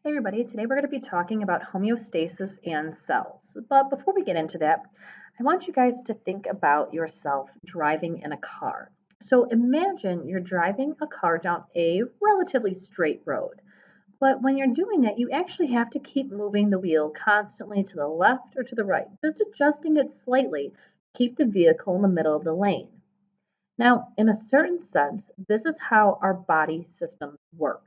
Hey everybody, today we're going to be talking about homeostasis and cells. But before we get into that, I want you guys to think about yourself driving in a car. So imagine you're driving a car down a relatively straight road. But when you're doing that, you actually have to keep moving the wheel constantly to the left or to the right, just adjusting it slightly to keep the vehicle in the middle of the lane. Now, in a certain sense, this is how our body systems work.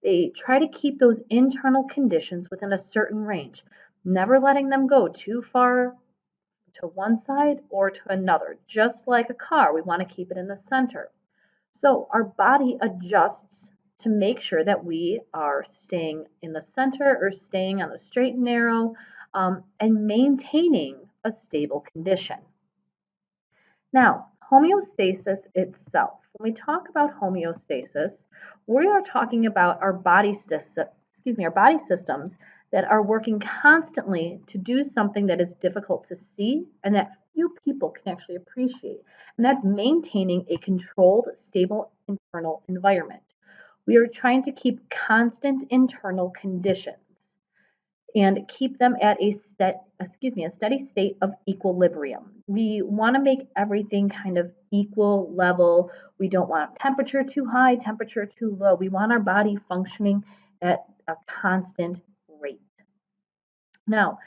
They try to keep those internal conditions within a certain range, never letting them go too far to one side or to another. Just like a car, we want to keep it in the center. So our body adjusts to make sure that we are staying in the center or staying on the straight and narrow and maintaining a stable condition. Now, homeostasis itself. When we talk about homeostasis, we are talking about our our body systems that are working constantly to do something that is difficult to see and that few people can actually appreciate. And that's maintaining a controlled, stable internal environment. We are trying to keep constant internal conditions and keep them at a steady state of equilibrium. We want to make everything kind of equal level. We don't want temperature too high, temperature too low. We want our body functioning at a constant rate. Now,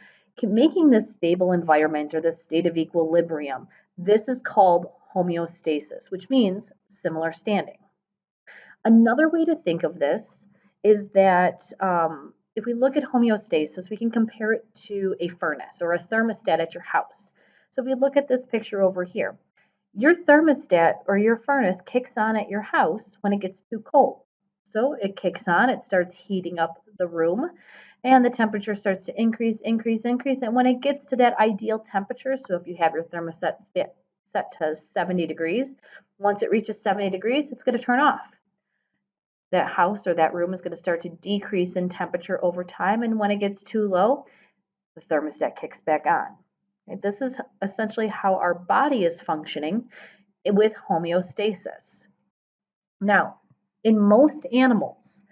making this stable environment or this state of equilibrium, this is called homeostasis, which means similar standing. Another way to think of this is that if we look at homeostasis, we can compare it to a furnace or a thermostat at your house. So if we look at this picture over here, your thermostat or your furnace kicks on at your house when it gets too cold. So it kicks on, it starts heating up the room, and the temperature starts to increase, increase, increase. And when it gets to that ideal temperature, so if you have your thermostat set to 70 degrees, once it reaches 70 degrees, it's going to turn off. That house or that room is going to start to decrease in temperature over time. And when it gets too low, the thermostat kicks back on. Okay, this is essentially how our body is functioning with homeostasis. Now, in most animals,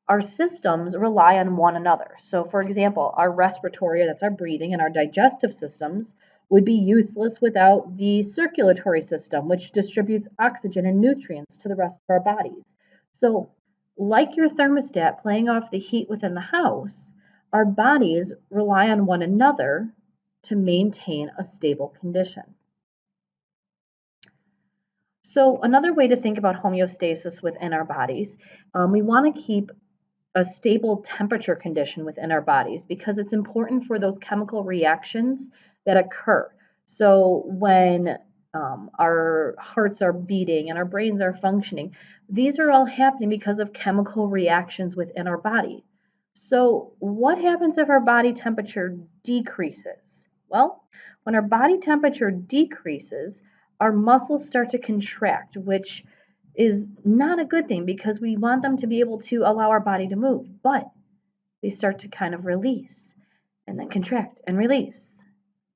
our systems rely on one another. So, for example, our respiratory, that's our breathing, and our digestive systems would be useless without the circulatory system, which distributes oxygen and nutrients to the rest of our bodies. So, like your thermostat playing off the heat within the house, our bodies rely on one another to maintain a stable condition. So, another way to think about homeostasis within our bodies, we want to keep a stable temperature condition within our bodies because it's important for those chemical reactions that occur. So when our hearts are beating and our brains are functioning, these are all happening because of chemical reactions within our body. So what happens if our body temperature decreases? Well, when our body temperature decreases, our muscles start to contract, which is not a good thing because we want them to be able to allow our body to move, but they start to kind of release and then contract and release.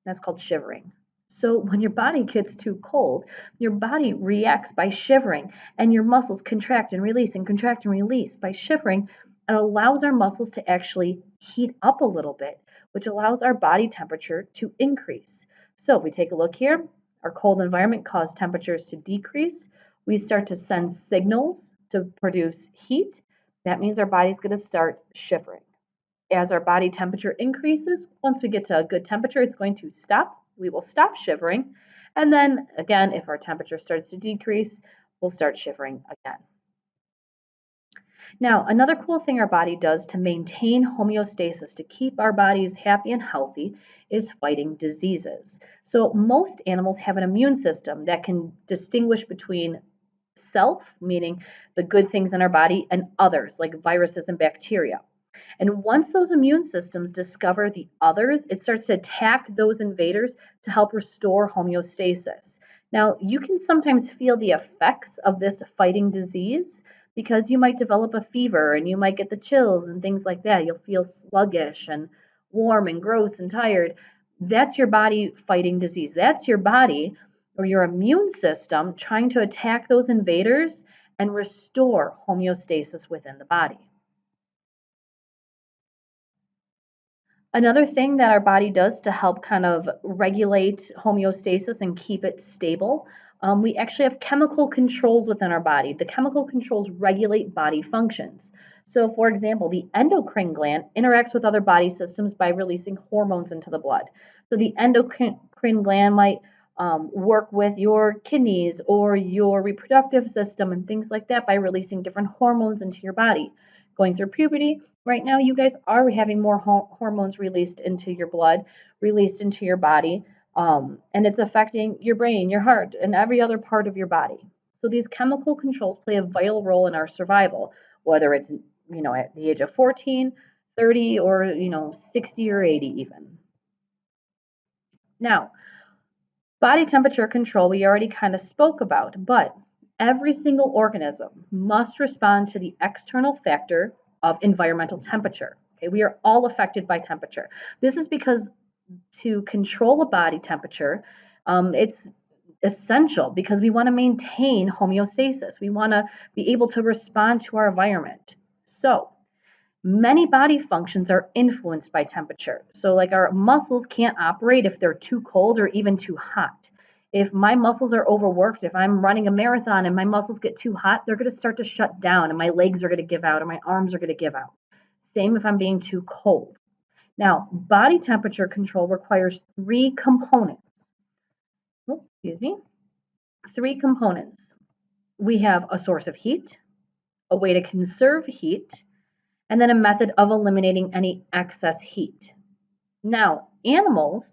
That's called shivering. So when your body gets too cold, your body reacts by shivering and your muscles contract and release and contract and release. By shivering, it allows our muscles to actually heat up a little bit, which allows our body temperature to increase. So if we take a look here, our cold environment caused temperatures to decrease. We start to send signals to produce heat. That means our body's going to start shivering. As our body temperature increases, once we get to a good temperature, it's going to stop. We will stop shivering. And then again, if our temperature starts to decrease, we'll start shivering again. Now, another cool thing our body does to maintain homeostasis, to keep our bodies happy and healthy, is fighting diseases. So most animals have an immune system that can distinguish between self, meaning the good things in our body, and others, like viruses and bacteria. And once those immune systems discover the others, it starts to attack those invaders to help restore homeostasis. Now, you can sometimes feel the effects of this fighting disease because you might develop a fever and you might get the chills and things like that. You'll feel sluggish and warm and gross and tired. That's your body fighting disease. That's your body or your immune system trying to attack those invaders and restore homeostasis within the body. Another thing that our body does to help kind of regulate homeostasis and keep it stable, we actually have chemical controls within our body. The chemical controls regulate body functions. So, for example, the endocrine gland interacts with other body systems by releasing hormones into the blood. So, the endocrine gland might work with your kidneys or your reproductive system and things like that by releasing different hormones into your body. Going through puberty, right now you guys are having more hormones released into your blood, released into your body, and it's affecting your brain, your heart, and every other part of your body. So these chemical controls play a vital role in our survival, whether it's at the age of 14, 30, or 60 or 80 even. Now, body temperature control we already kind of spoke about, but every single organism must respond to the external factor of environmental temperature. Okay, we are all affected by temperature. This is because to control a body temperature, it's essential because we want to maintain homeostasis. We want to be able to respond to our environment. So, many body functions are influenced by temperature. So, like our muscles can't operate if they're too cold or even too hot. If my muscles are overworked, if I'm running a marathon and my muscles get too hot, they're going to start to shut down and my legs are going to give out and my arms are going to give out. Same if I'm being too cold. Now, body temperature control requires three components. Oh, excuse me. Three components. We have a source of heat, a way to conserve heat, and then a method of eliminating any excess heat. Now, animals,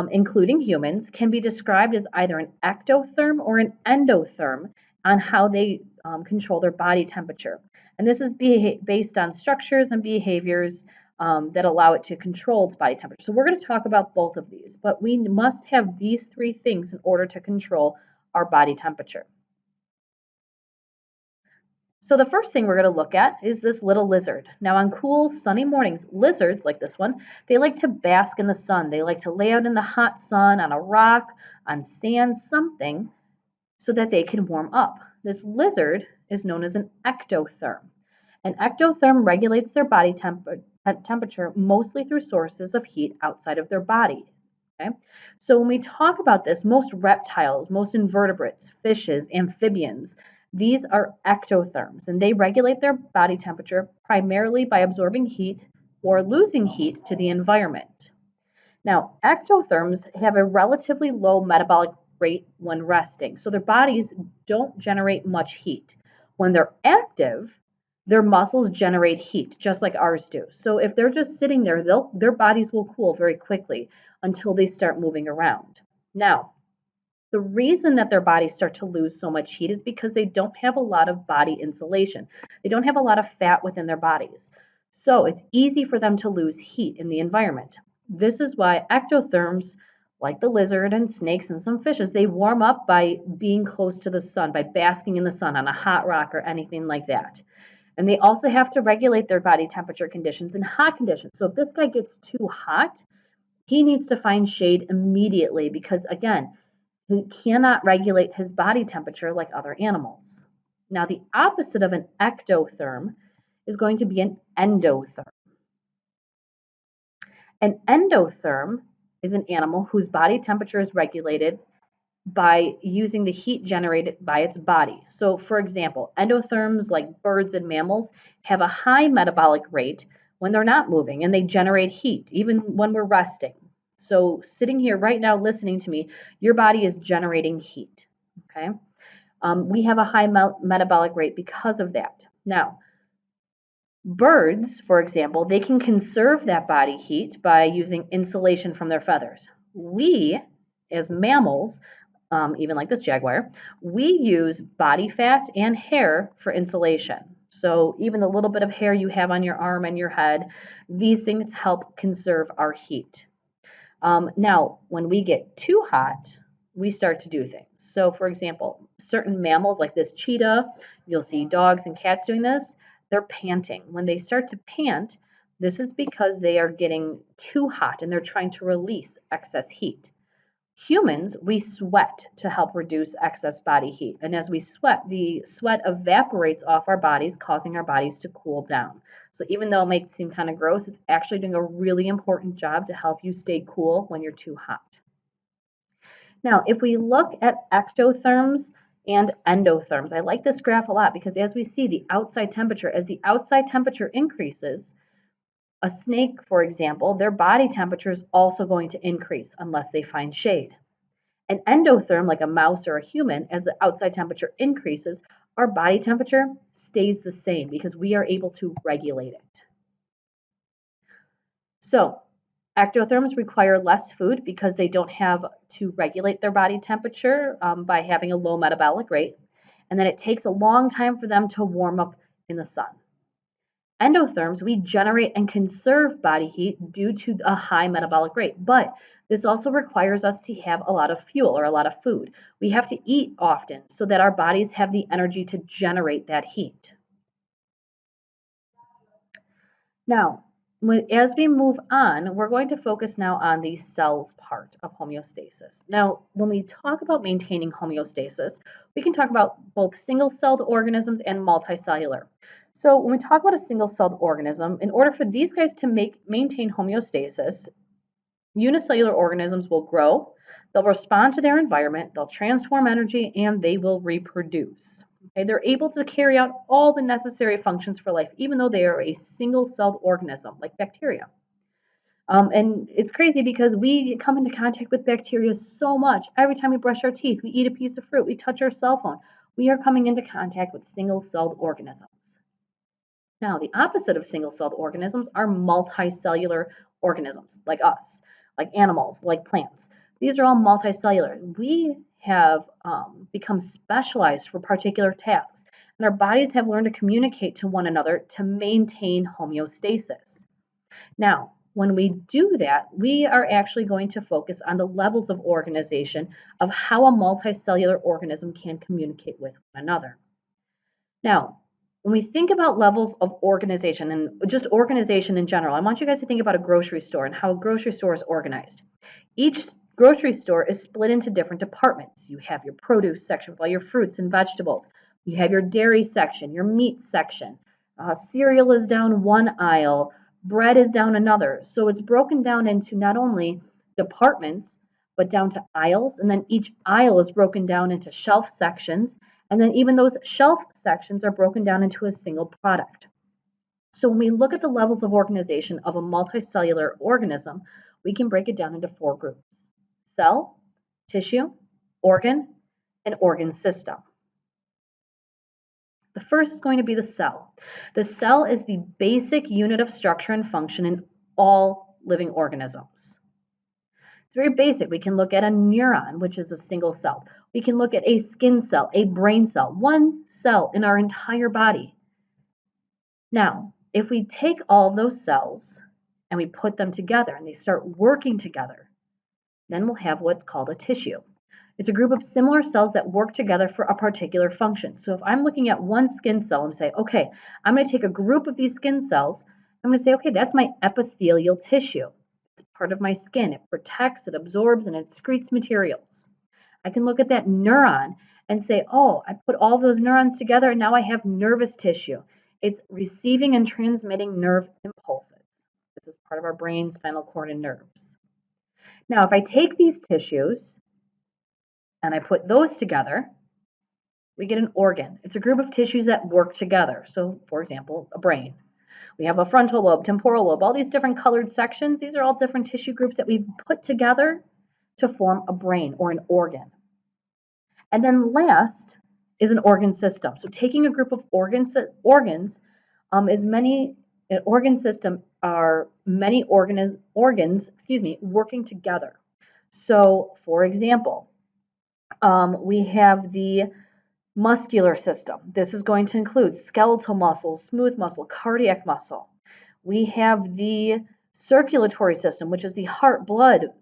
including humans, can be described as either an ectotherm or an endotherm on how they control their body temperature. And this is based on structures and behaviors that allow it to control its body temperature. So we're going to talk about both of these, but we must have these three things in order to control our body temperature. So the first thing we're going to look at is this little lizard. Now on cool sunny mornings, lizards like this one, they like to bask in the sun. They like to lay out in the hot sun on a rock, on sand, something, so that they can warm up. This lizard is known as an ectotherm. An ectotherm regulates their body temperature mostly through sources of heat outside of their body. Okay? So when we talk about this, most reptiles, most invertebrates, fishes, amphibians, these are ectotherms, and they regulate their body temperature primarily by absorbing heat or losing heat to the environment. Now, ectotherms have a relatively low metabolic rate when resting, so their bodies don't generate much heat. When they're active, their muscles generate heat, just like ours do. So if they're just sitting there, their bodies will cool very quickly until they start moving around. Now, the reason that their bodies start to lose so much heat is because they don't have a lot of body insulation. They don't have a lot of fat within their bodies. So it's easy for them to lose heat in the environment. This is why ectotherms, like the lizard and snakes and some fishes, they warm up by being close to the sun, by basking in the sun on a hot rock or anything like that. And they also have to regulate their body temperature conditions in hot conditions. So if this guy gets too hot, he needs to find shade immediately because, again, he cannot regulate his body temperature like other animals. Now, the opposite of an ectotherm is going to be an endotherm. An endotherm is an animal whose body temperature is regulated by using the heat generated by its body. So, for example, endotherms like birds and mammals have a high metabolic rate when they're not moving and they generate heat even when we're resting. So sitting here right now listening to me, your body is generating heat, okay? We have a high metabolic rate because of that. Now, birds, for example, they can conserve that body heat by using insulation from their feathers. We, as mammals, even like this jaguar, we use body fat and hair for insulation. So even the little bit of hair you have on your arm and your head, these things help conserve our heat. Now, when we get too hot, we start to do things. So, for example, certain mammals like this cheetah, you'll see dogs and cats doing this, they're panting. When they start to pant, this is because they are getting too hot and they're trying to release excess heat. Humans, we sweat to help reduce excess body heat. And as we sweat, the sweat evaporates off our bodies, causing our bodies to cool down. So even though it might seem kind of gross, it's actually doing a really important job to help you stay cool when you're too hot. Now, if we look at ectotherms and endotherms, I like this graph a lot because as we see the outside temperature, as the outside temperature increases, a snake, for example, their body temperature is also going to increase unless they find shade. An endotherm, like a mouse or a human, as the outside temperature increases, our body temperature stays the same because we are able to regulate it. So, ectotherms require less food because they don't have to regulate their body temperature by having a low metabolic rate. And then it takes a long time for them to warm up in the sun. Endotherms, we generate and conserve body heat due to a high metabolic rate, but this also requires us to have a lot of fuel or a lot of food. We have to eat often so that our bodies have the energy to generate that heat. Now, as we move on, we're going to focus now on the cells part of homeostasis. Now, when we talk about maintaining homeostasis, we can talk about both single-celled organisms and multicellular. So when we talk about a single-celled organism, in order for these guys to maintain homeostasis, unicellular organisms will grow, they'll respond to their environment, they'll transform energy, and they will reproduce. Okay, they're able to carry out all the necessary functions for life, even though they are a single-celled organism, like bacteria. And it's crazy because we come into contact with bacteria so much. Every time we brush our teeth, we eat a piece of fruit, we touch our cell phone, we are coming into contact with single-celled organisms. Now, the opposite of single-celled organisms are multicellular organisms, like us, like animals, like plants. These are all multicellular. We have become specialized for particular tasks, and our bodies have learned to communicate to one another to maintain homeostasis. Now, when we do that, we are actually going to focus on the levels of organization of how a multicellular organism can communicate with one another. Now, when we think about levels of organization and just organization in general, I want you guys to think about a grocery store and how a grocery store is organized. Each grocery store is split into different departments. You have your produce section with all your fruits and vegetables. You have your dairy section, your meat section. Cereal is down one aisle, bread is down another. So it's broken down into not only departments, but down to aisles. And then each aisle is broken down into shelf sections. And then even those shelf sections are broken down into a single product. So when we look at the levels of organization of a multicellular organism, we can break it down into 4 groups: cell, tissue, organ, and organ system. The first is going to be the cell. The cell is the basic unit of structure and function in all living organisms. It's very basic. We can look at a neuron, which is a single cell. We can look at a skin cell, a brain cell, one cell in our entire body. Now, if we take all of those cells and we put them together and they start working together, then we'll have what's called a tissue. It's a group of similar cells that work together for a particular function. So if I'm looking at one skin cell and say, okay, I'm going to take a group of these skin cells, I'm going to say, okay, that's my epithelial tissue. It's part of my skin. It protects, it absorbs, and it excretes materials. I can look at that neuron and say, oh, I put all those neurons together and now I have nervous tissue. It's receiving and transmitting nerve impulses. This is part of our brain, spinal cord, and nerves. Now, if I take these tissues and I put those together, we get an organ. It's a group of tissues that work together. So, for example, a brain. We have a frontal lobe, temporal lobe, all these different colored sections. These are all different tissue groups that we've put together to form a brain or an organ. And then last is an organ system. So taking a group of organ system are many organs working together. So for example, we have the muscular system. This is going to include skeletal muscle, smooth muscle, cardiac muscle. We have the circulatory system, which is the heart, blood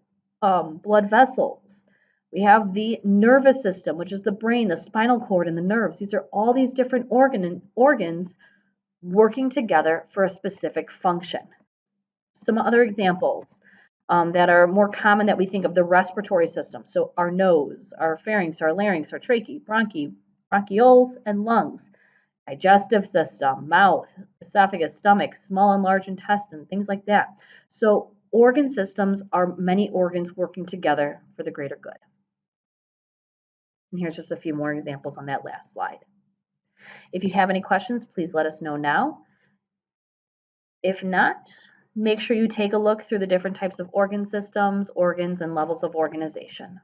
vessels. We have the nervous system, which is the brain, the spinal cord, and the nerves. These are all these different organs working together for a specific function. Some other examples. that are more common that we think of: the respiratory system. So our nose, our pharynx, our larynx, our trache, bronchioles, and lungs. Digestive system, mouth, esophagus, stomach, small and large intestine, things like that. So organ systems are many organs working together for the greater good. And here's just a few more examples on that last slide. If you have any questions, please let us know now. If not, make sure you take a look through the different types of organ systems, organs, and levels of organization.